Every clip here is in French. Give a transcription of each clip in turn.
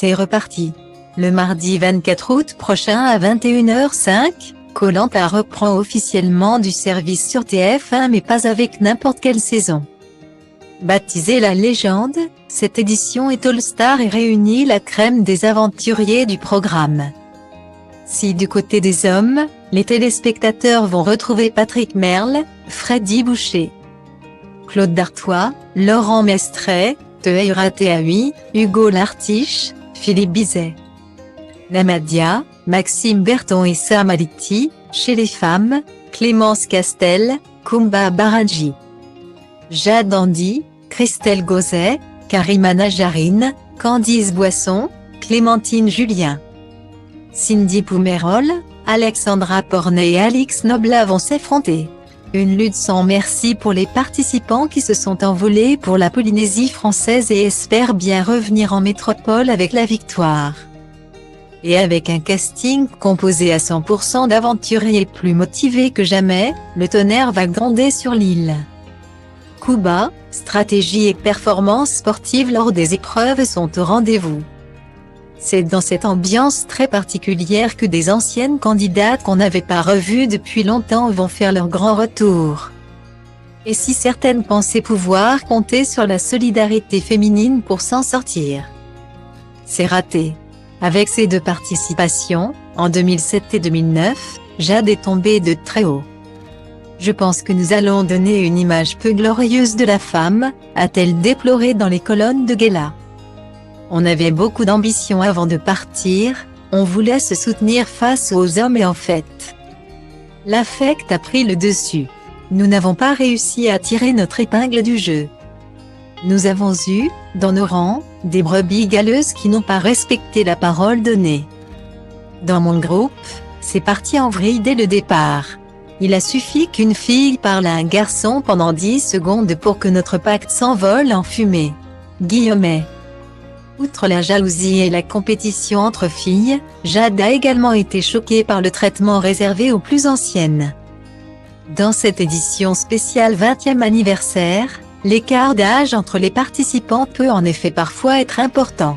C'est reparti. Le mardi 24 août prochain à 21h05, Koh-Lanta reprend officiellement du service sur TF1 mais pas avec n'importe quelle saison. Baptisée La Légende, cette édition est All-Star et réunit la crème des aventuriers du programme. Si du côté des hommes, les téléspectateurs vont retrouver Patrick Merle, Freddy Boucher, Claude Dartois, Laurent Mestret, Teheira Teahui, Hugo Lartiche, Philippe Bizet, Namadia, Maxime Berton et Sam Aliti. Chez les femmes, Clémence Castel, Kumba Baraji, Jade Andy, Christelle Gauzet, Karima Najarine, Candice Boisson, Clémentine Julien, Cindy Poumerol, Alexandra Pornet et Alix Noblat vont s'affronter. Une lutte sans merci pour les participants qui se sont envolés pour la Polynésie française et espèrent bien revenir en métropole avec la victoire. Et avec un casting composé à 100% d'aventuriers plus motivés que jamais, le tonnerre va gronder sur l'île. Coups bas, stratégie et performance sportive lors des épreuves sont au rendez-vous. C'est dans cette ambiance très particulière que des anciennes candidates qu'on n'avait pas revues depuis longtemps vont faire leur grand retour. Et si certaines pensaient pouvoir compter sur la solidarité féminine pour s'en sortir, c'est raté. Avec ces deux participations, en 2007 et 2009, Jade est tombée de très haut. Je pense que nous allons donner une image peu glorieuse de la femme, a-t-elle déploré dans les colonnes de gala. On avait beaucoup d'ambition avant de partir, on voulait se soutenir face aux hommes et en fait, l'affect a pris le dessus. Nous n'avons pas réussi à tirer notre épingle du jeu. Nous avons eu, dans nos rangs, des brebis galeuses qui n'ont pas respecté la parole donnée. Dans mon groupe, c'est parti en vrille dès le départ. Il a suffi qu'une fille parle à un garçon pendant 10 secondes pour que notre pacte s'envole en fumée. Guillemet. Outre la jalousie et la compétition entre filles, Jade a également été choquée par le traitement réservé aux plus anciennes. Dans cette édition spéciale 20e anniversaire, l'écart d'âge entre les participants peut en effet parfois être important.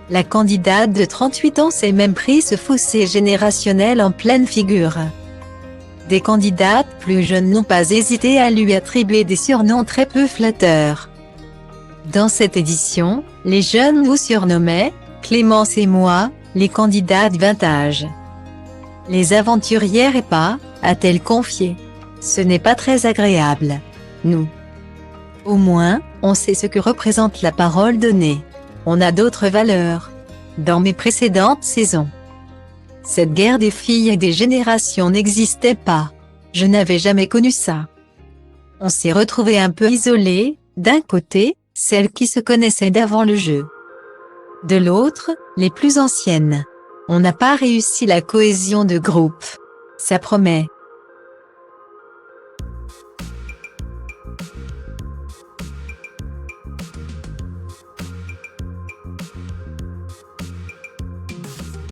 La candidate de 38 ans s'est même pris ce fossé générationnel en pleine figure. Des candidates plus jeunes n'ont pas hésité à lui attribuer des surnoms très peu flatteurs. Dans cette édition, les jeunes nous surnommaient, Clémence et moi, les candidates vintage. Les aventurières et pas, a-t-elle confié. Ce n'est pas très agréable. Nous. Au moins, on sait ce que représente la parole donnée. On a d'autres valeurs. Dans mes précédentes saisons, cette guerre des filles et des générations n'existait pas. Je n'avais jamais connu ça. On s'est retrouvés un peu isolés, d'un côté, celles qui se connaissaient d'avant le jeu. De l'autre, les plus anciennes. On n'a pas réussi la cohésion de groupe. Ça promet.